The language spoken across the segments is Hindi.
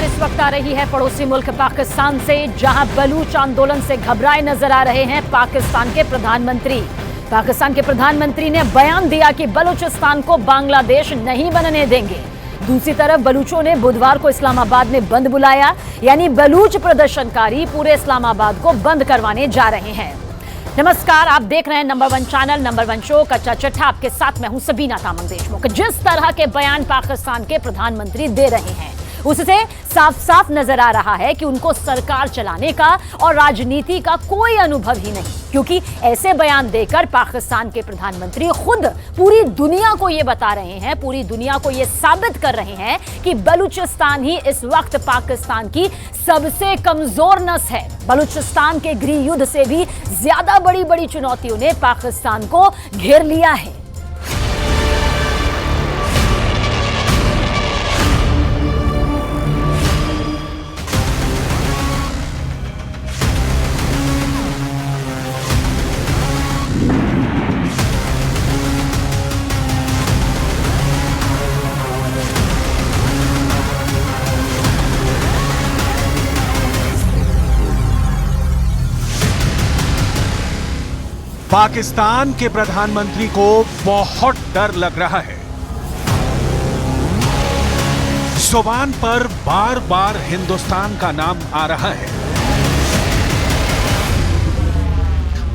इस वक्त आ रही है पड़ोसी मुल्क पाकिस्तान से, जहां बलूच आंदोलन से घबराए नजर आ रहे हैं पाकिस्तान के प्रधानमंत्री। पाकिस्तान के प्रधानमंत्री ने बयान दिया कि बलूचिस्तान को बांग्लादेश नहीं बनने देंगे। दूसरी तरफ बलूचों ने बुधवार को इस्लामाबाद में बंद बुलाया, यानी बलूच प्रदर्शनकारी पूरे इस्लामाबाद को बंद करवाने जा रहे हैं। नमस्कार, आप देख रहे हैं number one channel, number one show कच्चा चिट्ठा। आपके साथ मैं हूं सबीना तामंग देशमुख। जिस तरह के बयान पाकिस्तान के प्रधानमंत्री दे रहे हैं, उससे साफ साफ नजर आ रहा है कि उनको सरकार चलाने का और राजनीति का कोई अनुभव ही नहीं, क्योंकि ऐसे बयान देकर पाकिस्तान के प्रधानमंत्री खुद पूरी दुनिया को यह बता रहे हैं, पूरी दुनिया को यह साबित कर रहे हैं कि बलूचिस्तान ही इस वक्त पाकिस्तान की सबसे कमजोर नस है। बलूचिस्तान के गृह युद्ध से भी ज्यादा बड़ी बड़ी चुनौतियों ने पाकिस्तान को घेर लिया है। पाकिस्तान के प्रधानमंत्री को बहुत डर लग रहा है। जुबान पर बार बार हिंदुस्तान का नाम आ रहा है।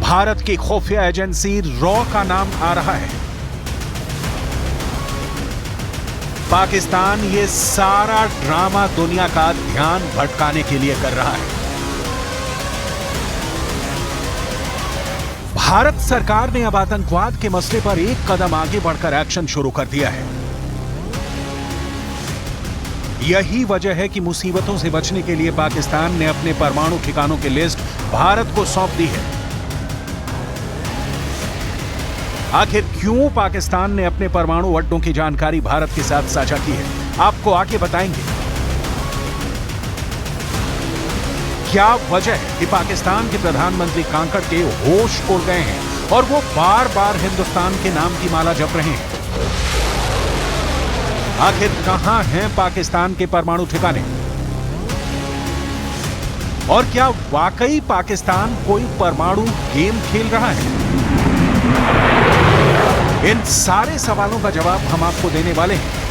भारत की खुफिया एजेंसी रॉ का नाम आ रहा है। पाकिस्तान ये सारा ड्रामा दुनिया का ध्यान भटकाने के लिए कर रहा है। भारत सरकार ने अब आतंकवाद के मसले पर एक कदम आगे बढ़कर एक्शन शुरू कर दिया है। यही वजह है कि मुसीबतों से बचने के लिए पाकिस्तान ने अपने परमाणु ठिकानों की लिस्ट भारत को सौंप दी है। आखिर क्यों पाकिस्तान ने अपने परमाणु अड्डों की जानकारी भारत के साथ साझा की है, आपको आगे बताएंगे। क्या वजह है कि पाकिस्तान के प्रधानमंत्री कांकड़ के होश उड़ गए हैं और वो बार बार हिंदुस्तान के नाम की माला जप रहे हैं? आखिर कहां हैं पाकिस्तान के परमाणु ठिकाने? और क्या वाकई पाकिस्तान कोई परमाणु गेम खेल रहा है? इन सारे सवालों का जवाब हम आपको देने वाले हैं।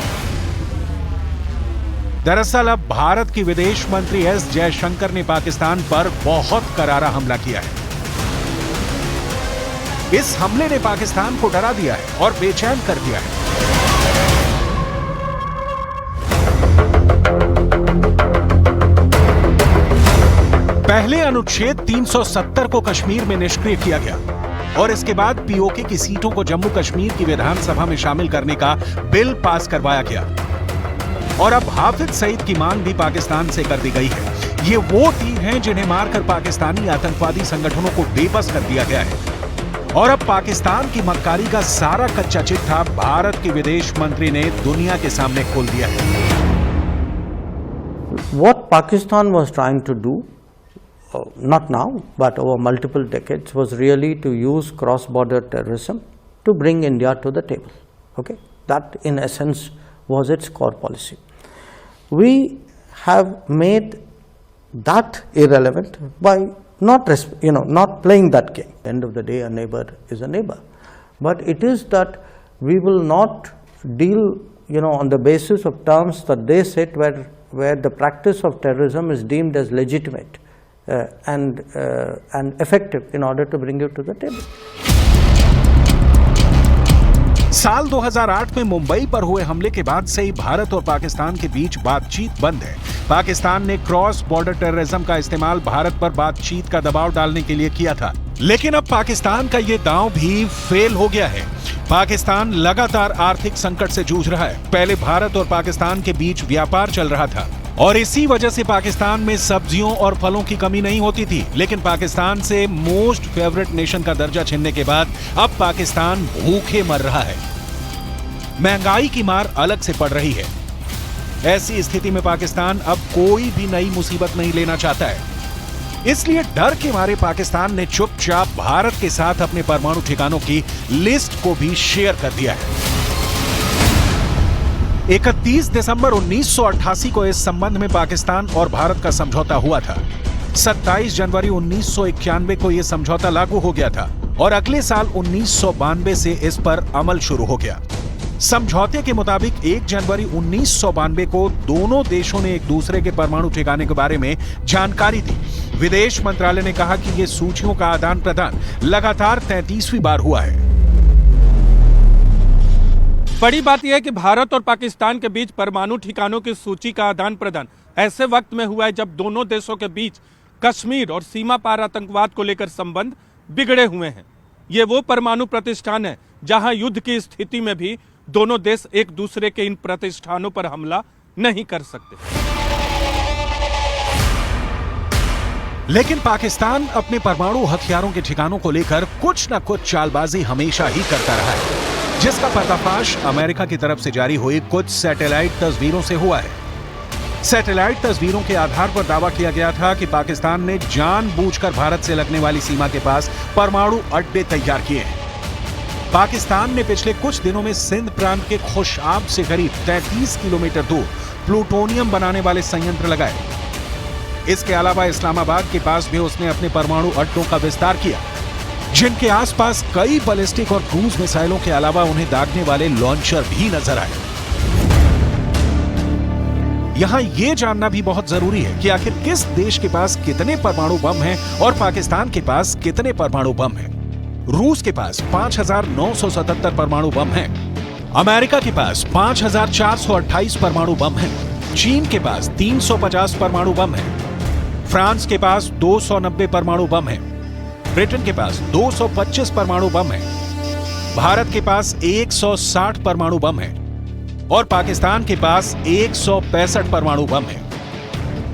दरअसल अब भारत की विदेश मंत्री एस जयशंकर ने पाकिस्तान पर बहुत करारा हमला किया है। इस हमले ने पाकिस्तान को डरा दिया है और बेचैन कर दिया है। पहले अनुच्छेद 370 को कश्मीर में निष्क्रिय किया गया और इसके बाद पीओके की सीटों को जम्मू कश्मीर की विधानसभा में शामिल करने का बिल पास करवाया गया। और अब हाफिज सईद की मांग भी पाकिस्तान से कर दी गई है। ये वो तीर हैं जिन्हें मारकर पाकिस्तानी आतंकवादी संगठनों को बेबस कर दिया गया है। और अब पाकिस्तान की मक्कारी का सारा कच्चा चिट्ठा भारत के विदेश मंत्री ने दुनिया के सामने खोल दिया है। What Pakistan was trying to do, not now, but over multiple decades, was really to use cross-border terrorism to bring India to the table. Okay, that in essence was its core policy. We have made that irrelevant by not playing that game. At the end of the day, a neighbor is a neighbor, but it is that we will not deal, on the basis of terms that they set, where the practice of terrorism is deemed as legitimate and effective in order to bring you to the table. साल 2008 में मुंबई पर हुए हमले के बाद से ही भारत और पाकिस्तान के बीच बातचीत बंद है। पाकिस्तान ने क्रॉस बॉर्डर टेररिज्म का इस्तेमाल भारत पर बातचीत का दबाव डालने के लिए किया था, लेकिन अब पाकिस्तान का ये दांव भी फेल हो गया है। पाकिस्तान लगातार आर्थिक संकट से जूझ रहा है। पहले भारत और पाकिस्तान के बीच व्यापार चल रहा था और इसी वजह से पाकिस्तान में सब्जियों और फलों की कमी नहीं होती थी, लेकिन पाकिस्तान से मोस्ट फेवरेट नेशन का दर्जा छीनने के बाद अब पाकिस्तान भूखे मर रहा है। महंगाई की मार अलग से पड़ रही है। ऐसी स्थिति में पाकिस्तान अब कोई भी नई मुसीबत नहीं लेना चाहता है। इसलिए डर के मारे पाकिस्तान ने चुपचाप भारत के साथ अपने परमाणु ठिकानों की लिस्ट को भी शेयर कर दिया है। 31 दिसंबर 1988 को इस संबंध में पाकिस्तान और भारत का समझौता हुआ था। 27 जनवरी 1991 को यह समझौता लागू हो गया था और अगले साल 1992 से इस पर अमल शुरू हो गया। समझौते के मुताबिक 1 जनवरी 1992 को दोनों देशों ने एक दूसरे के परमाणु ठिकाने के बारे में जानकारी दी। विदेश मंत्रालय ने कहा कि यह सूचियों का आदान प्रदान लगातार 33वीं बार हुआ है। बड़ी बात यह है कि भारत और पाकिस्तान के बीच परमाणु ठिकानों की सूची का आदान प्रदान ऐसे वक्त में हुआ है जब दोनों देशों के बीच कश्मीर और सीमा पार आतंकवाद को लेकर संबंध बिगड़े हुए हैं। ये वो परमाणु प्रतिष्ठान है जहां युद्ध की स्थिति में भी दोनों देश एक दूसरे के इन प्रतिष्ठानों पर हमला नहीं कर सकते। लेकिन पाकिस्तान अपने परमाणु हथियारों के ठिकानों को लेकर कुछ न कुछ चालबाजी हमेशा ही करता रहा है, जिसका पर्दाफाश अमेरिका की तरफ से जारी हुई कुछ सैटेलाइट तस्वीरों से हुआ है। सैटेलाइट तस्वीरों के आधार पर दावा किया गया था कि पाकिस्तान ने जानबूझकर भारत से लगने वाली सीमा के पास परमाणु अड्डे तैयार किए हैं। पाकिस्तान ने पिछले कुछ दिनों में सिंध प्रांत के खुशाब से करीब 33 किलोमीटर दूर प्लूटोनियम बनाने वाले संयंत्र लगाए। इसके अलावा इस्लामाबाद के पास भी उसने अपने परमाणु अड्डों का विस्तार किया, जिनके आसपास कई बैलिस्टिक और क्रूज मिसाइलों के अलावा उन्हें दागने वाले लॉन्चर भी नजर आए। यहां यह जानना भी बहुत जरूरी है कि आखिर किस देश के पास कितने परमाणु बम हैं और पाकिस्तान के पास कितने परमाणु बम हैं। रूस के पास 5,977 परमाणु बम हैं, अमेरिका के पास 5,428 परमाणु बम हैं, चीन के पास 350 परमाणु बम हैं, फ्रांस के पास 290 परमाणु बम हैं, ब्रिटेन के पास 225 परमाणु बम हैं, भारत के पास 160 परमाणु बम हैं और पाकिस्तान के पास 165 परमाणु बम हैं।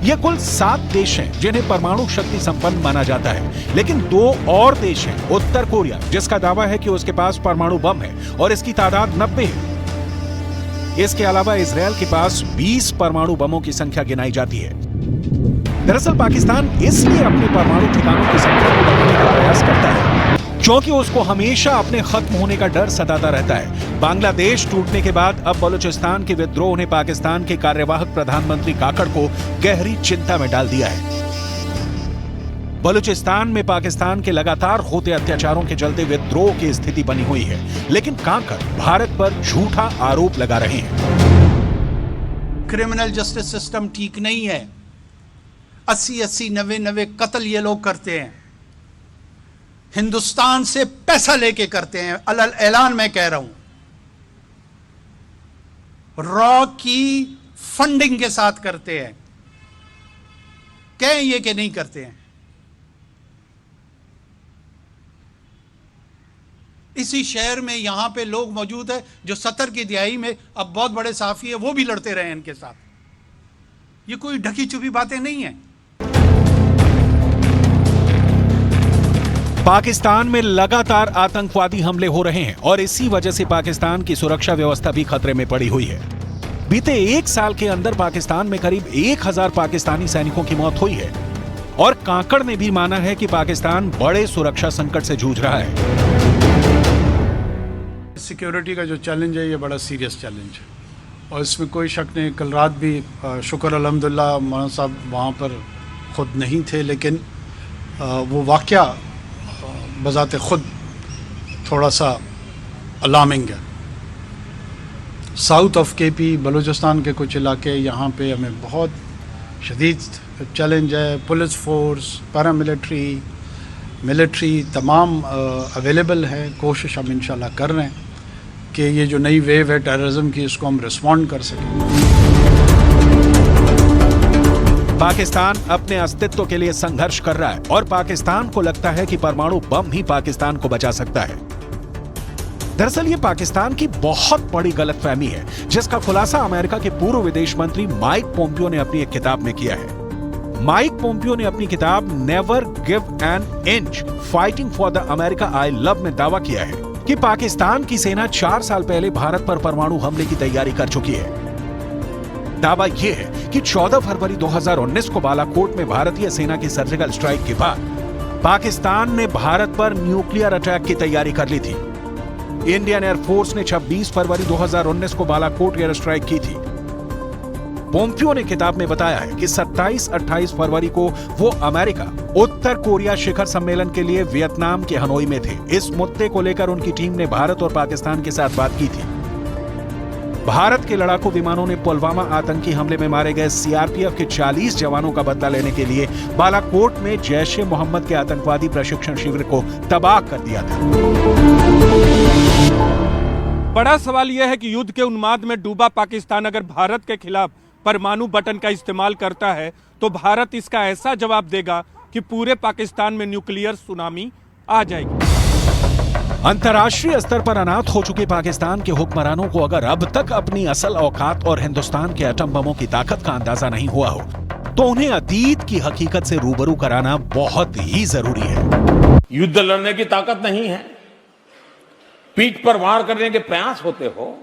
ये कुल 7 देश हैं जिन्हें परमाणु शक्ति संपन्न माना जाता है, लेकिन 2 और देश हैं। उत्तर कोरिया, जिसका दावा है कि उसके पास परमाणु बम है और इसकी तादाद 90 है। इसके अलावा इजरायल के पास 20 परमाणु बमों की संख्या गिनाई जाती है। दरअसल पाकिस्तान इसलिए अपने परमाणु ठिकानों की संख्या को बढ़ाने का प्रयास करता है क्योंकि उसको हमेशा अपने खत्म होने का डर सताता रहता है। बांग्लादेश टूटने के बाद अब बलूचिस्तान के विद्रोह ने पाकिस्तान के कार्यवाहक प्रधानमंत्री काकड़ को गहरी चिंता में डाल दिया है। बलूचिस्तान में पाकिस्तान के लगातार होते अत्याचारों के चलते विद्रोह की स्थिति बनी हुई है, लेकिन काकड़ भारत पर झूठा आरोप लगा रहे हैं। क्रिमिनल जस्टिस सिस्टम ठीक नहीं है। 80-80, 90-90 कत्ल ये लोग करते हैं, हिंदुस्तान से पैसा लेके करते हैं। अलल ऐलान मैं कह रहा हूं, रॉ की फंडिंग के साथ करते हैं। कहें ये कि नहीं करते हैं। इसी शहर में यहां पे लोग मौजूद है जो 70 की दिहाई में अब बहुत बड़े साफी है, वो भी लड़ते रहे इनके साथ। ये कोई ढकी छुपी बातें नहीं है। पाकिस्तान में लगातार आतंकवादी हमले हो रहे हैं और इसी वजह से पाकिस्तान की सुरक्षा व्यवस्था भी खतरे में पड़ी हुई है। बीते 1 साल के अंदर पाकिस्तान में करीब 1000 पाकिस्तानी सैनिकों की मौत हुई है और काकड़ ने भी माना है कि पाकिस्तान बड़े सुरक्षा संकट से जूझ रहा है। सिक्योरिटी का जो चैलेंज है ये बड़ा सीरियस चैलेंज है और इसमें कोई शक नहीं। कल रात भी शुक्र अल्हम्दुलिल्लाह मौलाना साहब वहाँ पर खुद नहीं थे, लेकिन वो वाक़या बज़ाते खुद थोड़ा सा अलार्मिंग है। साउथ ऑफ केपी, बलूचिस्तान के कुछ इलाके, यहाँ पे हमें बहुत शदीद चैलेंज है। पुलिस फोर्स, पैरामिलिट्री, मिलिट्री तमाम अवेलेबल है। कोशिश हम इंशाल्लाह कर रहे हैं कि ये जो नई वेव है टेररिज्म की, इसको हम रिस्पॉन्ड कर सकें। पाकिस्तान अपने अस्तित्व के लिए संघर्ष कर रहा है और पाकिस्तान को लगता है कि परमाणु बम ही पाकिस्तान को बचा सकता है। दरअसल ये पाकिस्तान की बहुत बड़ी गलतफहमी है, जिसका खुलासा अमेरिका के पूर्व विदेश मंत्री माइक पोम्पियो ने अपनी एक किताब में किया है। माइक पोम्पियो ने अपनी किताब never give an inch fighting for the America I love में दावा किया है कि पाकिस्तान की सेना 4 साल पहले भारत पर परमाणु हमले की तैयारी कर चुकी है। दावा यह है कि 14 फरवरी 2019 को बालाकोट में भारतीय सेना की सर्जिकल स्ट्राइक के बाद पाकिस्तान ने भारत पर न्यूक्लियर अटैक की तैयारी कर ली थी। इंडियन एयरफोर्स ने 26 फरवरी 2019 को बालाकोट एयर स्ट्राइक की थी। पोम्पियो ने किताब में बताया है कि 27-28 फरवरी को वो अमेरिका उत्तर कोरिया शिखर सम्मेलन के लिए वियतनाम के हनोई में थे। इस मुद्दे को लेकर उनकी टीम ने भारत और पाकिस्तान के साथ बात की थी। भारत के लड़ाकू विमानों ने पुलवामा आतंकी हमले में मारे गए सीआरपीएफ के 40 जवानों का बदला लेने के लिए बालाकोट में जैश-ए-मोहम्मद के आतंकवादी प्रशिक्षण शिविर को तबाह कर दिया था। बड़ा सवाल यह है कि युद्ध के उन्माद में डूबा पाकिस्तान अगर भारत के खिलाफ परमाणु बटन का इस्तेमाल करता है तो भारत इसका ऐसा जवाब देगा कि पूरे पाकिस्तान में न्यूक्लियर सुनामी आ जाएगी। अंतर्राष्ट्रीय स्तर पर अनाथ हो चुके पाकिस्तान के हुक्मरानों को अगर अब तक अपनी असल औकात और हिंदुस्तान के एटम बमों की ताकत का अंदाजा नहीं हुआ हो तो उन्हें अतीत की हकीकत से रूबरू कराना बहुत ही जरूरी है। युद्ध लड़ने की ताकत नहीं है, पीठ पर वार करने के प्रयास होते हो।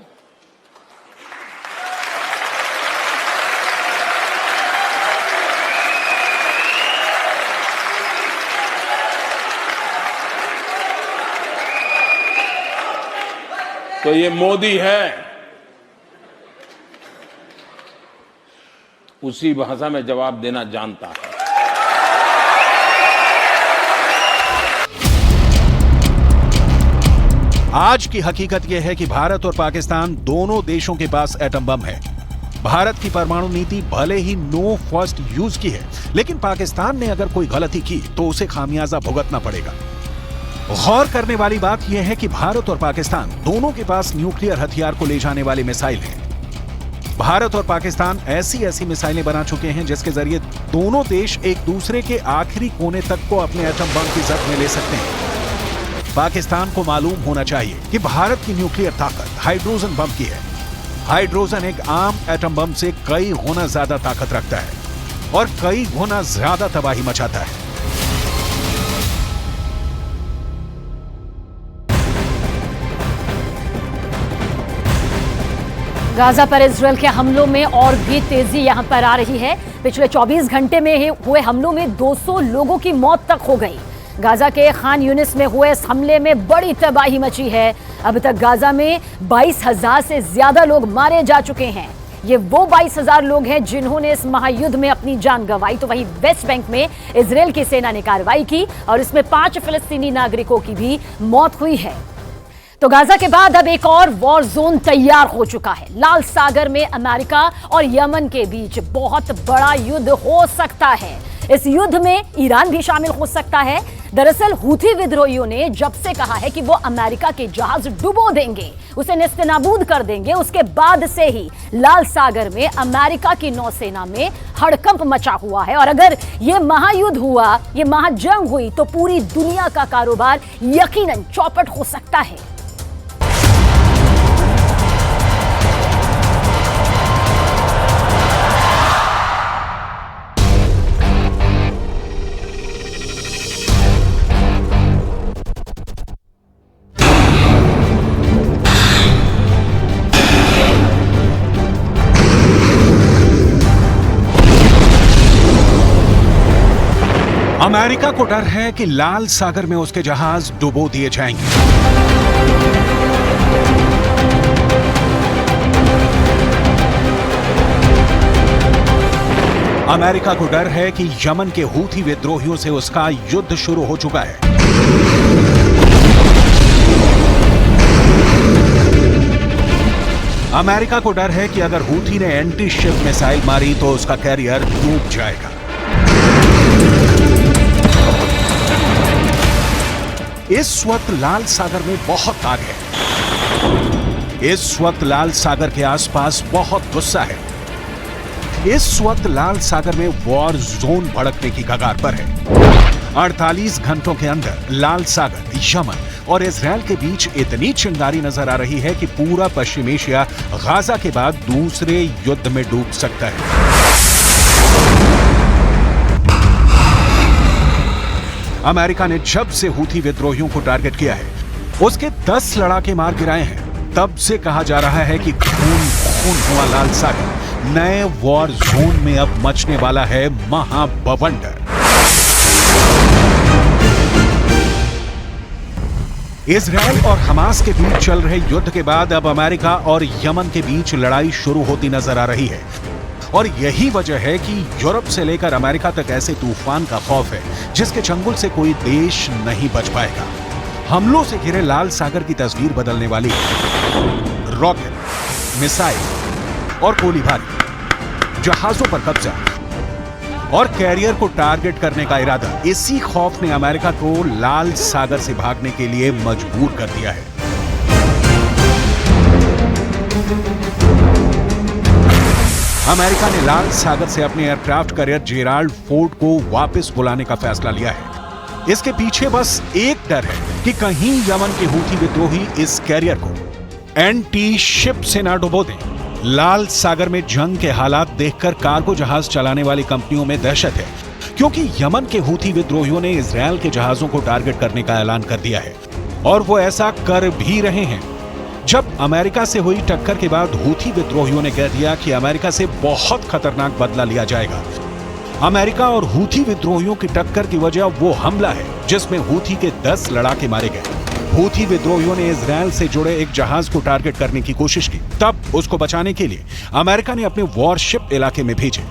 तो ये मोदी है, उसी भाषा में जवाब देना जानता है। आज की हकीकत यह है कि भारत और पाकिस्तान दोनों देशों के पास एटम बम है। भारत की परमाणु नीति भले ही नो फर्स्ट यूज की है, लेकिन पाकिस्तान ने अगर कोई गलती की तो उसे खामियाजा भुगतना पड़ेगा। गौर करने वाली बात यह है कि भारत और पाकिस्तान दोनों के पास न्यूक्लियर हथियार को ले जाने वाली मिसाइल है। भारत और पाकिस्तान ऐसी मिसाइलें बना चुके हैं जिसके जरिए दोनों देश एक दूसरे के आखिरी कोने तक को अपने एटम बम की जद में ले सकते हैं। पाकिस्तान को मालूम होना चाहिए कि भारत की न्यूक्लियर ताकत हाइड्रोजन बम की है। हाइड्रोजन एक आम एटम बम से कई गुना ज्यादा ताकत रखता है और कई गुना ज्यादा तबाही मचाता है। गाजा पर इजरायल के हमलों में और भी तेजी यहां पर आ रही है। पिछले 24 घंटे में हुए हमलों में 200 लोगों की मौत तक हो गई। गाजा के खान यूनिस में हुए इस हमले में बड़ी तबाही मची है। अब तक गाजा में 22,000 से ज्यादा लोग मारे जा चुके हैं। ये वो 22,000 लोग हैं जिन्होंने इस महायुद्ध में अपनी जान गंवाई। तो वहीं वेस्ट बैंक में इजरायल की सेना ने कार्रवाई की और इसमें 5 फिलिस्तीनी नागरिकों की भी मौत हुई है। तो गाजा के बाद अब एक और वॉर जोन तैयार हो चुका है। लाल सागर में अमेरिका और यमन के बीच बहुत बड़ा युद्ध हो सकता है। इस युद्ध में ईरान भी शामिल हो सकता है। दरअसल हूथी विद्रोहियों ने जब से कहा है कि वो अमेरिका के जहाज डुबो देंगे, उसे नेस्तनाबूद कर देंगे, उसके बाद से ही लाल सागर में अमेरिका की नौसेना में हड़कंप मचा हुआ है। और अगर ये महायुद्ध हुआ, ये महाजंग हुई तो पूरी दुनिया का कारोबार यकीनन चौपट हो सकता है। अमेरिका को डर है कि लाल सागर में उसके जहाज डुबो दिए जाएंगे। अमेरिका को डर है कि यमन के हूथी विद्रोहियों से उसका युद्ध शुरू हो चुका है। अमेरिका को डर है कि अगर हूथी ने एंटी शिप मिसाइल मारी तो उसका कैरियर डूब जाएगा। इस वक्त लाल सागर में बहुत आग है। इस वक्त लाल सागर के आसपास बहुत गुस्सा है। इस वक्त लाल सागर में वॉर जोन भड़कने की कगार पर है। 48 घंटों के अंदर लाल सागर, यमन और इजरायल के बीच इतनी चिंगारी नजर आ रही है कि पूरा पश्चिम एशिया गाजा के बाद दूसरे युद्ध में डूब सकता है। अमेरिका ने जब से हूथी विद्रोहियों को टारगेट किया है, उसके 10 लड़ाके मार गिराए हैं। तब से कहा जा रहा है कि खून खून हुआ लाल सागर। नए वॉर जोन में अब मचने वाला है महाबवंडर। इजरायल और हमास के बीच चल रहे युद्ध के बाद अब अमेरिका और यमन के बीच लड़ाई शुरू होती नजर आ रही है और यही वजह है कि यूरोप से लेकर अमेरिका तक ऐसे तूफान का खौफ है जिसके चंगुल से कोई देश नहीं बच पाएगा। हमलों से घिरे लाल सागर की तस्वीर बदलने वाली है। रॉकेट, मिसाइल और गोलीबारी, जहाजों पर कब्जा और कैरियर को टारगेट करने का इरादा, इसी खौफ ने अमेरिका को लाल सागर से भागने के लिए मजबूर कर दिया है। अमेरिका ने लाल सागर से अपने एयरक्राफ्ट कैरियर जेराल्ड फोर्ड को वापस बुलाने का फैसला लिया है। इसके पीछे बस एक डर है कि कहीं यमन के हूथी विद्रोही इस कैरियर को एंटी शिप से ना डुबो दें। लाल सागर में जंग के हालात देखकर कार्गो जहाज चलाने वाली कंपनियों में दहशत है, क्योंकि यमन के हूथी विद्रोहियों ने इजरायल के जहाजों को टारगेट करने का ऐलान कर दिया है और वो ऐसा कर भी रहे हैं। जब अमेरिका से हुई टक्कर के बाद हूथी विद्रोहियों ने कह दिया कि अमेरिका से बहुत खतरनाक बदला लिया जाएगा। अमेरिका और हूथी विद्रोहियों की टक्कर की वजह वो हमला है जिसमें हूथी के 10 लड़ाके मारे गए। हूथी विद्रोहियों ने इजरायल से जुड़े एक जहाज को टारगेट करने की कोशिश की, तब उसको बचाने के लिए अमेरिका ने अपने वॉरशिप इलाके में भेजे।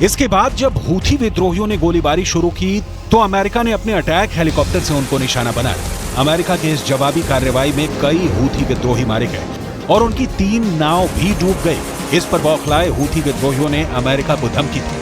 इसके बाद जब हूथी विद्रोहियों ने गोलीबारी शुरू की तो अमेरिका ने अपने अटैक हेलीकॉप्टर से उनको निशाना बनाया। अमेरिका के इस जवाबी कार्रवाई में कई हूथी विद्रोही मारे गए और उनकी 3 नाव भी डूब गई। इस पर बौखलाए हूथी विद्रोहियों ने अमेरिका को धमकी दी।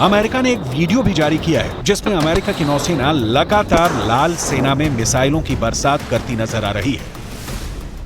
अमेरिका ने एक वीडियो भी जारी किया है जिसमें अमेरिका की नौसेना लगातार लाल सेना में मिसाइलों की बरसात करती नजर आ रही है।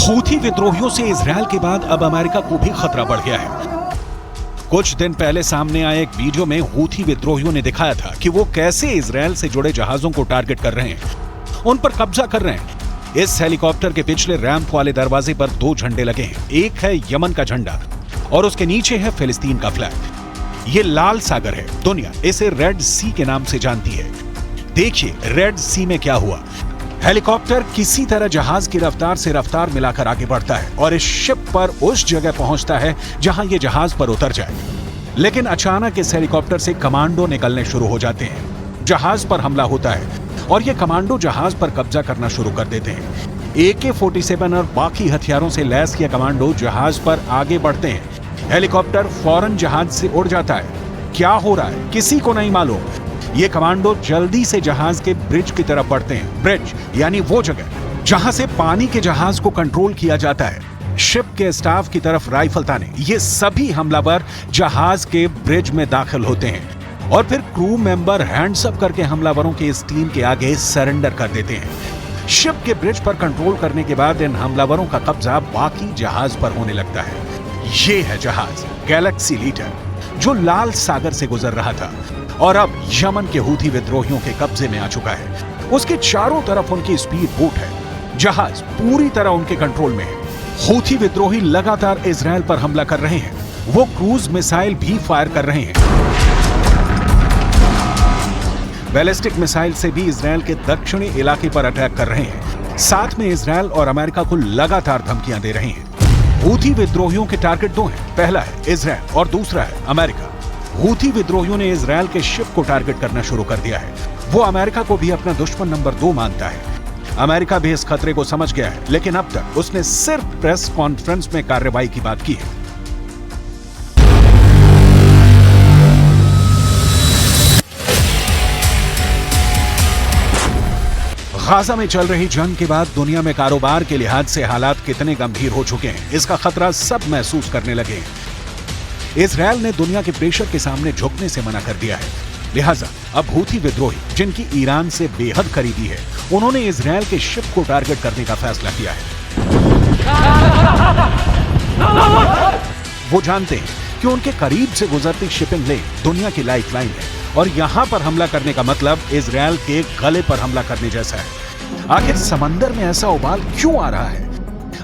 हूथी विद्रोहियों से इजरायल के बाद अब अमेरिका को भी खतरा बढ़ गया है। कुछ दिन पहले सामने आए एक वीडियो में हूथी विद्रोहियों ने दिखाया था कि वो कैसे इजरायल से जुड़े जहाजों को टारगेट कर रहे हैं, उन पर कब्जा कर रहे हैं। इस हेलीकॉप्टर के पिछले रैंप वाले दरवाजे पर 2 झंडे लगे हैं। एक है यमन का झंडा और उसके नीचे है फिलिस्तीन का फ्लैग। ये लाल सागर है, दुनिया इसे रेड सी के नाम से जानती है। देखिए रेड सी में क्या हुआ। हेलीकॉप्टर किसी तरह जहाज की रफ्तार से रफ्तार मिलाकर आगे बढ़ता है और इस शिप पर उस जगह पहुंचता है जहां ये जहाज पर उतर जाए। लेकिन अचानक इस हेलीकॉप्टर से कमांडो निकलने शुरू हो जाते हैं। जहाज पर हमला होता है और ये कमांडो जहाज पर कब्जा करना शुरू कर देते हैं। AK-47 और बाकी हथियारों से लैस ये कमांडो जहाज पर आगे बढ़ते हैं। हेलीकॉप्टर फौरन जहाज से उड़ जाता है। क्या हो रहा है किसी को नहीं मालूम। ये कमांडो जल्दी से जहाज के ब्रिज की तरफ बढ़ते हैं। ब्रिज यानी वो जगह जहां से पानी के जहाज को कंट्रोल किया जाता है। शिप के स्टाफ की तरफ राइफल ताने ये सभी हमलावर जहाज के ब्रिज में दाखिल होते हैं और फिर क्रू मेंबर हैंड्स अप करके हमलावरों के इस टीम के आगे सरेंडर कर देते हैं। शिप के ब्रिज पर कंट्रोल करने के बाद इन हमलावरों का कब्जा बाकी जहाज पर होने लगता है। ये है जहाज गैलेक्सी लीडर जो लाल सागर से गुजर रहा था और अब यमन के हूथी विद्रोहियों के कब्जे में आ चुका है। उसके चारों तरफ उनकी स्पीड बोट है। जहाज पूरी तरह उनके कंट्रोल में है। हूथी विद्रोही लगातार इजरायल पर हमला कर रहे हैं। वो क्रूज मिसाइल भी फायर कर रहे हैं। बैलिस्टिक मिसाइल से भी इजरायल के दक्षिणी इलाके पर अटैक कर रहे हैं। साथ में इजरायल और अमेरिका को लगातार धमकियां दे रहे हैं। हूथी विद्रोहियों के टारगेट 2 हैं। पहला है इजरायल और दूसरा है अमेरिका। हूथी विद्रोहियों ने इजरायल के शिप को टारगेट करना शुरू कर दिया है। वो अमेरिका को भी अपना दुश्मन नंबर 2 मानता है। अमेरिका भी इस खतरे को समझ गया है, लेकिन अब तक उसने सिर्फ प्रेस कॉन्फ्रेंस में कार्रवाई की बात की है। गाजा में चल रही जंग के बाद दुनिया में कारोबार के लिहाज से हालात कितने गंभीर हो चुके हैं, इसका खतरा सब महसूस करने लगे हैं। इजरायल ने दुनिया के प्रेशर के सामने झुकने से मना कर दिया है। लिहाजा अब हूथी विद्रोही, जिनकी ईरान से बेहद करीबी है, उन्होंने इजरायल के शिप को टारगेट करने का फैसला किया है। वो जानते हैं कि उनके करीब से गुजरती शिपिंग लेन दुनिया की लाइफलाइन है और यहां पर हमला करने का मतलब इजरायल के गले पर हमला करने जैसा है। आखिर समंदर में ऐसा उबाल क्यों आ रहा है?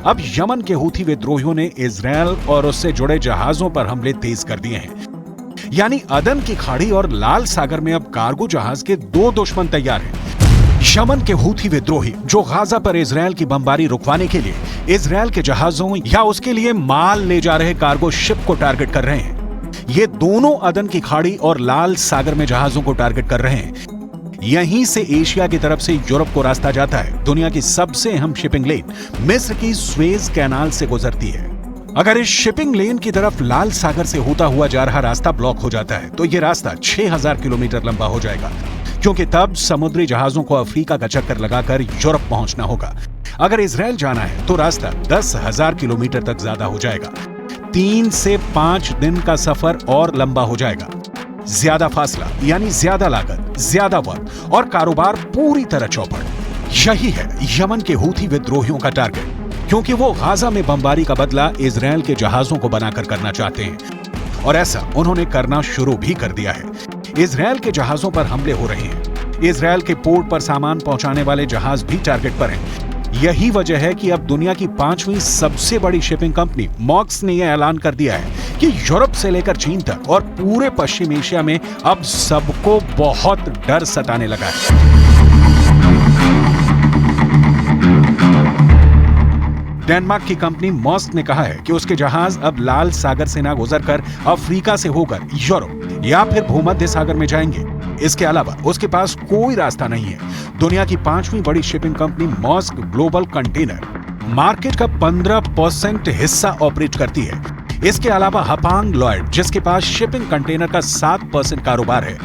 अब यमन के हूथी विद्रोहियों ने इजरायल और उससे जुड़े जहाजों पर हमले तेज कर दिए हैं। यानी अदन की खाड़ी और लाल सागर में अब कार्गो जहाज के 2 दुश्मन तैयार हैं। यमन के हूथी विद्रोही जो गाजा पर इजरायल की बमबारी रुकवाने के लिए इजरायल के जहाजों या उसके लिए माल ले जा रहे कार्गो शिप को टारगेट कर रहे हैं। ये दोनों अदन की खाड़ी और लाल सागर में जहाजों को टारगेट कर रहे हैं। यहीं से एशिया की तरफ से यूरोप को रास्ता जाता है। दुनिया की सबसे अहम शिपिंग लेन मिस्र की स्वेज कैनाल से गुजरती है। अगर इस शिपिंग लेन की तरफ लाल सागर से होता हुआ जा रहा रास्ता ब्लॉक हो जाता है तो यह रास्ता 6000 किलोमीटर लंबा हो जाएगा, क्योंकि तब समुद्री जहाजों को अफ्रीका का चक्कर लगाकर यूरोप पहुंचना होगा। अगर इजरायल जाना है तो रास्ता 10,000 किलोमीटर तक ज्यादा हो जाएगा। 3 से 5 दिन का सफर और लंबा हो जाएगा। ज्यादा फासला यानी ज्यादा लागत, ज्यादा वक्त और कारोबार पूरी तरह चौपट। यही है यमन के हूथी विद्रोहियों का टारगेट, क्योंकि वो गाजा में बमबारी का बदला इजरायल के जहाजों को बनाकर करना चाहते हैं और ऐसा उन्होंने करना शुरू भी कर दिया है। इजरायल के जहाजों पर हमले हो रहे हैं। इजरायल के पोर्ट पर सामान पहुंचाने वाले जहाज भी टारगेट पर हैं। यही वजह है कि अब दुनिया की 5वीं सबसे बड़ी शिपिंग कंपनी मॉक्स ने यह ऐलान कर दिया है कि यूरोप से लेकर चीन तक और पूरे पश्चिम एशिया में अब सबको बहुत डर सताने लगा है। डेनमार्क की कंपनी मॉस्क ने कहा है कि उसके जहाज अब लाल सागर से ना गुजरकर अफ्रीका से होकर यूरोप या फिर भूमध्य सागर में जाएंगे। इसके अलावा उसके पास कोई रास्ता नहीं है। दुनिया की 5वीं बड़ी shipping company Maersk global container market का 15% हिस्सा ऑपरेट करती है। इसके अलावा हपांग लॉयड, जिसके पास शिपिंग कंटेनर का 7% कारोबार है,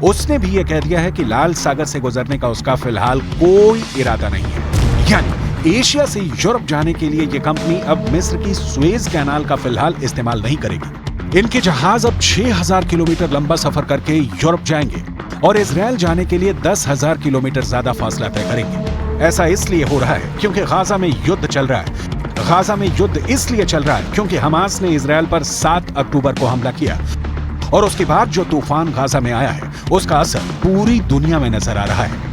उसने भी यह कह दिया है कि लाल सागर से गुजरने का उसका फिलहाल कोई इरादा नहीं है। यानी एशिया से यूरोप जाने के लिए यह कंपनी अब मिस्र की स्वेज कैनाल का फिलहाल इस्तेमाल नहीं करेगी। इनके जहाज अब 6000 किलोमीटर लंबा सफर करके यूरोप जाएंगे और इजरायल जाने के लिए 10,000 किलोमीटर ज्यादा फासला तय करेंगे। ऐसा इसलिए हो रहा है क्योंकि गाजा में युद्ध चल रहा है। गाजा में युद्ध इसलिए चल रहा है क्योंकि हमास ने इजरायल पर 7 अक्टूबर को हमला किया और उसके बाद जो तूफान गाजा में आया है उसका असर पूरी दुनिया में नजर आ रहा है।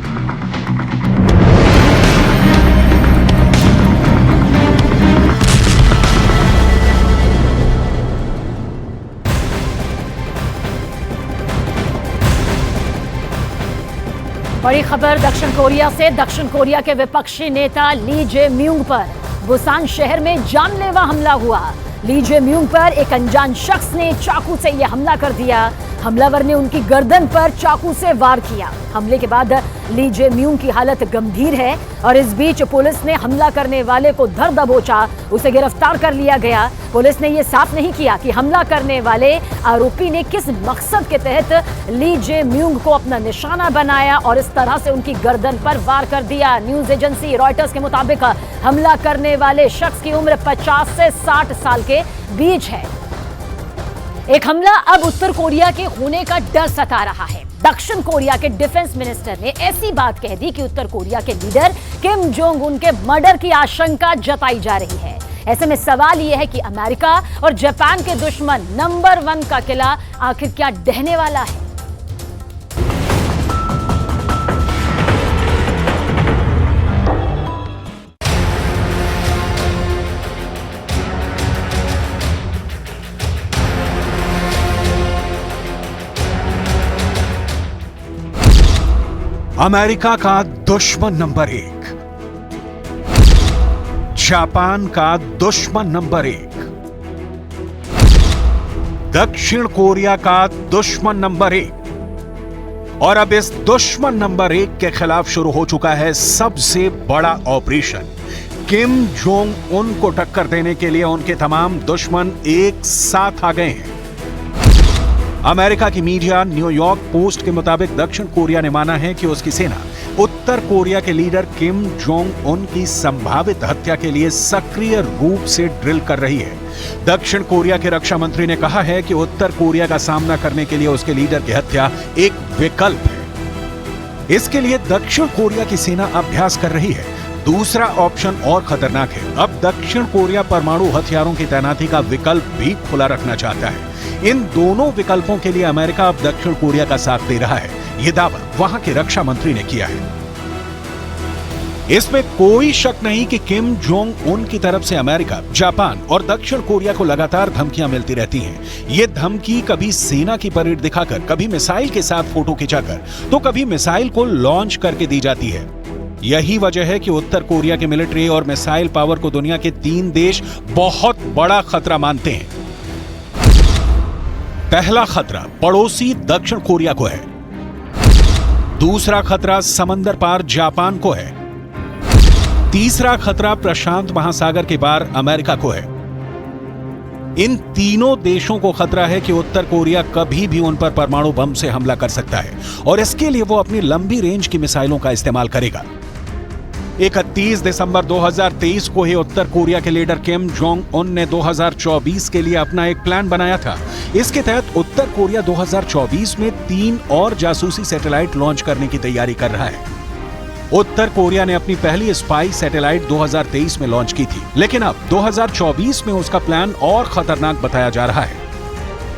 बड़ी खबर दक्षिण कोरिया से। दक्षिण कोरिया के विपक्षी नेता ली जे म्यूंग पर बुसान शहर में जानलेवा हमला हुआ। ली जे म्यूंग पर एक अनजान शख्स ने चाकू से यह हमला कर दिया। हमलावर ने उनकी गर्दन पर चाकू से वार किया। हमले के बाद ली जे म्यूंग की हालत गंभीर है और इस बीच पुलिस ने हमला करने वाले को धर दबोचा, उसे गिरफ्तार कर लिया गया। पुलिस ने यह साफ नहीं किया कि हमला करने वाले आरोपी ने किस मकसद के तहत ली जे म्यूंग को अपना निशाना बनाया और इस तरह से उनकी गर्दन पर वार कर दिया। न्यूज एजेंसी रॉयटर्स के मुताबिक हमला करने वाले शख्स की उम्र 50 से 60 साल के बीच है। एक हमला अब उत्तर कोरिया के होने का डर सता रहा है। दक्षिण कोरिया के डिफेंस मिनिस्टर ने ऐसी बात कह दी कि उत्तर कोरिया के लीडर किम जोंग उन के मर्डर की आशंका जताई जा रही है। ऐसे में सवाल यह है कि अमेरिका और जापान के दुश्मन नंबर 1 का किला आखिर क्या ढहने वाला है। अमेरिका का दुश्मन नंबर 1, जापान का दुश्मन नंबर 1, दक्षिण कोरिया का दुश्मन नंबर 1 और अब इस दुश्मन नंबर 1 के खिलाफ शुरू हो चुका है सबसे बड़ा ऑपरेशन। किम जोंग उन को टक्कर देने के लिए उनके तमाम दुश्मन एक साथ आ गए हैं। अमेरिका की मीडिया न्यूयॉर्क पोस्ट के मुताबिक दक्षिण कोरिया ने माना है कि उसकी सेना उत्तर कोरिया के लीडर किम जोंग उन की संभावित हत्या के लिए सक्रिय रूप से ड्रिल कर रही है। दक्षिण कोरिया के रक्षा मंत्री ने कहा है कि उत्तर कोरिया का सामना करने के लिए उसके लीडर की हत्या एक विकल्प है। इसके लिए दक्षिण कोरिया की सेना अभ्यास कर रही है। दूसरा ऑप्शन और खतरनाक है। अब दक्षिण कोरिया परमाणु हथियारों की तैनाती का विकल्प भी खुला रखना चाहता है। इन दोनों विकल्पों के लिए अमेरिका अब दक्षिण कोरिया का साथ दे रहा है। यह दावा वहां के रक्षा मंत्री ने किया है। इसमें कोई शक नहीं कि किम जोंग उन की तरफ से अमेरिका, जापान और दक्षिण कोरिया को लगातार धमकियां मिलती रहती हैं। ये धमकी कभी सेना की परेड दिखाकर, कभी मिसाइल के साथ फोटो खिंचाकर, तो कभी मिसाइल को लॉन्च करके दी जाती है। यही वजह है कि उत्तर कोरिया के मिलिट्री और मिसाइल पावर को दुनिया के 3 देश बहुत बड़ा खतरा मानते हैं। पहला खतरा पड़ोसी दक्षिण कोरिया को है। दूसरा खतरा समंदर पार जापान को है। तीसरा खतरा प्रशांत महासागर के पार अमेरिका को है। इन तीनों देशों को खतरा है कि उत्तर कोरिया कभी भी उन पर परमाणु बम से हमला कर सकता है और इसके लिए वो अपनी लंबी रेंज की मिसाइलों का इस्तेमाल करेगा। 31 दिसंबर 2023 को ही उत्तर कोरिया के लीडर किम जोंग उन ने 2024 के लिए अपना एक प्लान बनाया था। इसके तहत उत्तर कोरिया 2024 में 3 और जासूसी सैटेलाइट लॉन्च करने की तैयारी कर रहा है। उत्तर कोरिया ने अपनी पहली स्पाई सैटेलाइट 2023 में लॉन्च की थी, लेकिन अब 2024 में उसका प्लान और खतरनाक बताया जा रहा है।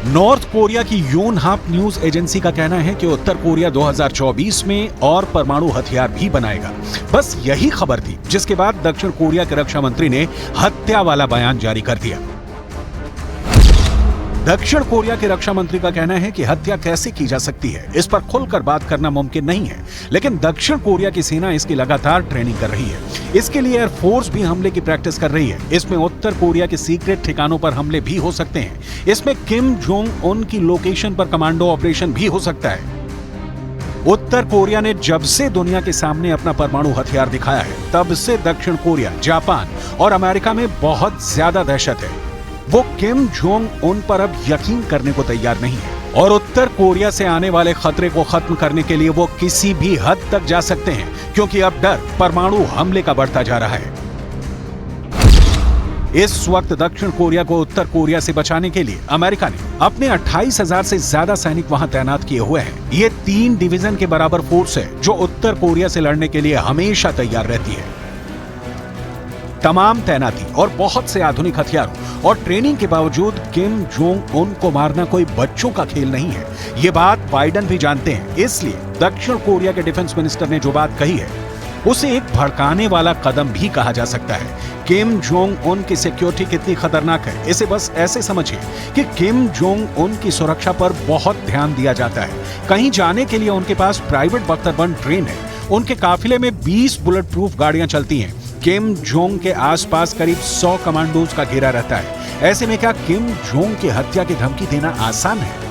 नॉर्थ कोरिया की योनहाप न्यूज एजेंसी का कहना है कि उत्तर कोरिया 2024 में और परमाणु हथियार भी बनाएगा। बस यही खबर थी जिसके बाद दक्षिण कोरिया के रक्षा मंत्री ने हत्या वाला बयान जारी कर दिया। दक्षिण कोरिया के रक्षा मंत्री का कहना है कि हत्या कैसे की जा सकती है, इस पर खुलकर बात करना मुमकिन नहीं है, लेकिन दक्षिण कोरिया की सेना इसकी लगातार ट्रेनिंग कर रही है। इसके लिए एयरफोर्स भी हमले की प्रैक्टिस कर रही है। इसमें उत्तर कोरिया के सीक्रेट ठिकानों पर हमले भी हो सकते हैं। इसमें किम जोंग उन की लोकेशन पर कमांडो ऑपरेशन भी हो सकता है। उत्तर कोरिया ने जब से दुनिया के सामने अपना परमाणु हथियार दिखाया है, तब से दक्षिण कोरिया, जापान और अमेरिका में बहुत ज्यादा दहशत है। वो किम जोंग उन पर अब यकीन करने को तैयार नहीं है और उत्तर कोरिया से आने वाले खतरे को खत्म करने के लिए वो किसी भी हद तक जा सकते हैं, क्योंकि अब डर परमाणु हमले का बढ़ता जा रहा है। इस वक्त दक्षिण कोरिया को उत्तर कोरिया से बचाने के लिए अमेरिका ने अपने 28,000 से ज्यादा सैनिक वहां तैनात किए हुए हैं। ये 3 डिवीजन के बराबर फोर्स है जो उत्तर कोरिया से लड़ने के लिए हमेशा तैयार रहती है। तमाम तैनाती और बहुत से आधुनिक हथियारों और ट्रेनिंग के बावजूद किम जोंग उन को मारना कोई बच्चों का खेल नहीं है। ये बात बाइडेन भी जानते हैं। इसलिए दक्षिण कोरिया के डिफेंस मिनिस्टर ने जो बात कही है उसे एक भड़काने वाला कदम भी कहा जा सकता है। किम जोंग उन की सिक्योरिटी कितनी खतरनाक है, इसे बस ऐसे समझिए कि किम जोंग उन की सुरक्षा पर बहुत ध्यान दिया जाता है। कहीं जाने के लिए उनके पास प्राइवेट बख्तरबंद ट्रेन है। उनके काफिले में 20 बुलेट प्रूफ गाड़ियां चलती हैं। किम जोंग के आसपास करीब 100 कमांडोज का घेरा रहता है। ऐसे में क्या किम जोंग की हत्या की धमकी देना आसान है?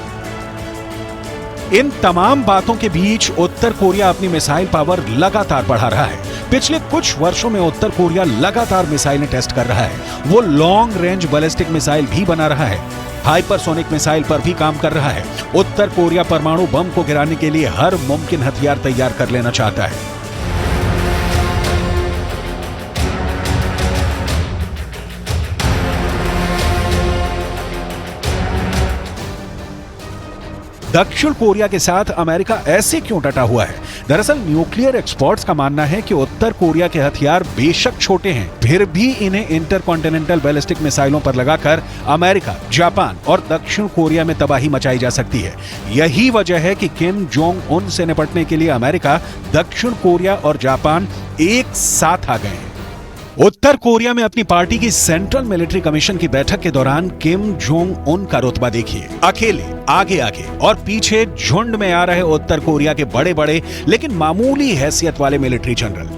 इन तमाम बातों के बीच उत्तर कोरिया अपनी मिसाइल पावर लगातार बढ़ा रहा है। पिछले कुछ वर्षों में उत्तर कोरिया लगातार मिसाइलें टेस्ट कर रहा है। वो लॉन्ग रेंज बैलिस्टिक मिसाइल भी बना रहा है, हाइपरसोनिक मिसाइल पर भी काम कर रहा है। उत्तर कोरिया परमाणु बम को गिराने के लिए हर मुमकिन हथियार तैयार कर लेना चाहता है। दक्षिण कोरिया के साथ अमेरिका ऐसे क्यों डटा हुआ है? दरअसल न्यूक्लियर एक्सपर्ट्स का मानना है कि उत्तर कोरिया के हथियार बेशक छोटे हैं, फिर भी इन्हें इंटरकॉन्टिनेंटल बैलिस्टिक मिसाइलों पर लगाकर अमेरिका, जापान और दक्षिण कोरिया में तबाही मचाई जा सकती है। यही वजह है कि किम जोंग उन से निपटने के लिए अमेरिका, दक्षिण कोरिया और जापान एक साथ आ गए हैं। उत्तर कोरिया में अपनी पार्टी की सेंट्रल मिलिट्री कमीशन की बैठक के दौरान किम जोंग उन का रुतबा देखिए। अकेले, आगे आगे और पीछे झुंड में आ रहे उत्तर कोरिया के बड़े बड़े लेकिन मामूली हैसियत वाले military general.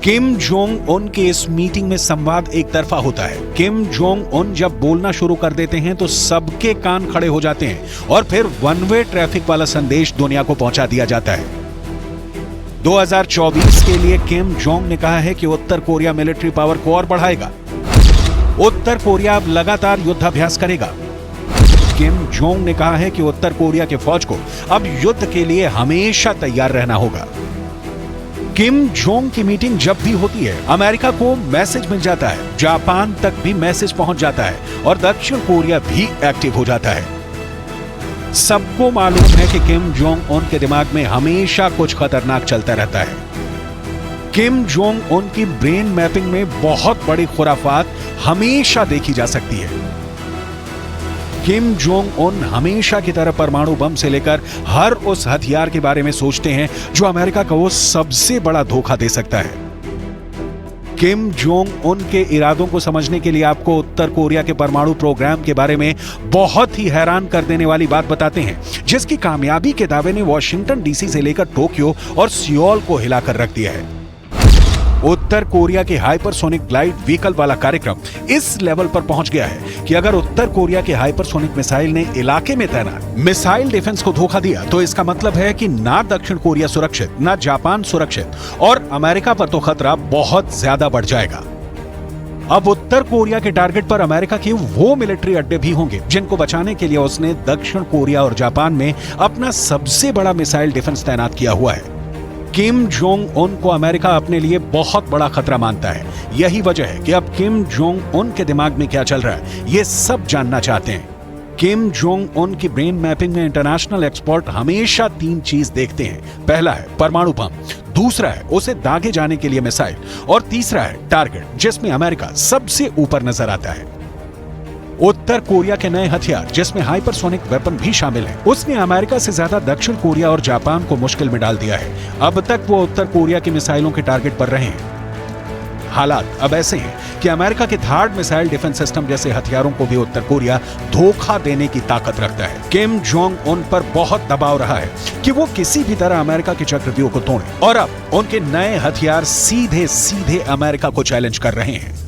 Kim Jong Un के इस मीटिंग में संवाद एक तरफा होता है। किम जोंग उन जब बोलना शुरू कर देते हैं तो सबके कान खड़े हो जाते हैं और फिर वन वे ट्रैफिक वाला संदेश दुनिया को पहुंचा दिया जाता है। 2024 के लिए किम जोंग ने कहा है कि उत्तर कोरिया मिलिट्री पावर को और बढ़ाएगा। उत्तर कोरिया अब लगातार युद्धाभ्यास करेगा। किम जोंग ने कहा है कि उत्तर कोरिया के फौज को अब युद्ध के लिए हमेशा तैयार रहना होगा। किम जोंग की मीटिंग जब भी होती है, अमेरिका को मैसेज मिल जाता है, जापान तक भी मैसेज पहुंच जाता है और दक्षिण कोरिया भी एक्टिव हो जाता है। सबको मालूम है कि किम जोंग उन के दिमाग में हमेशा कुछ खतरनाक चलता रहता है। किम जोंग उन की ब्रेन मैपिंग में बहुत बड़ी खुराफात हमेशा देखी जा सकती है। किम जोंग उन हमेशा की तरह परमाणु बम से लेकर हर उस हथियार के बारे में सोचते हैं जो अमेरिका को सबसे बड़ा धोखा दे सकता है। किम जोंग उन के इरादों को समझने के लिए आपको उत्तर कोरिया के परमाणु प्रोग्राम के बारे में बहुत ही हैरान कर देने वाली बात बताते हैं, जिसकी कामयाबी के दावे ने वॉशिंगटन डीसी से लेकर टोक्यो और सियोल को हिलाकर रख दिया है। उत्तर कोरिया के हाइपरसोनिक ग्लाइड व्हीकल वाला कार्यक्रम इस लेवल पर पहुंच गया है कि अगर उत्तर कोरिया के हाइपरसोनिक मिसाइल ने इलाके में तैनात मिसाइल डिफेंस को धोखा दिया तो इसका मतलब है कि ना दक्षिण कोरिया सुरक्षित, ना जापान सुरक्षित और अमेरिका पर तो खतरा बहुत ज्यादा बढ़ जाएगा। अब उत्तर कोरिया के टारगेट पर अमेरिका के वो मिलिट्री अड्डे भी होंगे जिनको बचाने के लिए उसने दक्षिण कोरिया और जापान में अपना सबसे बड़ा मिसाइल डिफेंस तैनात किया हुआ है। किम जोंग उन को अमेरिका अपने लिए बहुत बड़ा खतरा मानता है। यही वजह है कि अब किम जोंग उन के दिमाग में क्या चल रहा है ये सब जानना चाहते हैं। किम जोंग उन की ब्रेन मैपिंग में इंटरनेशनल एक्सपर्ट हमेशा 3 चीज देखते हैं। पहला है परमाणु बम, दूसरा है उसे दागे जाने के लिए मिसाइल और तीसरा है टारगेट जिसमें अमेरिका सबसे ऊपर नजर आता है। उत्तर कोरिया के नए हथियार जिसमें हाइपरसोनिक वेपन भी शामिल है, उसने अमेरिका से ज्यादा दक्षिण कोरिया और जापान को मुश्किल में डाल दिया है। अब तक वो उत्तर कोरिया की मिसाइलों के टारगेट पर रहे हैं। हालात अब ऐसे हैं कि अमेरिका के थर्ड मिसाइल डिफेंस सिस्टम जैसे हथियारों को भी उत्तर कोरिया धोखा देने की ताकत रखता है। किम जोंग उन पर बहुत दबाव रहा है कि वो किसी भी तरह अमेरिका के चक्रव्यूह को तोड़ें और अब उनके नए हथियार सीधे सीधे अमेरिका को चैलेंज कर रहे हैं।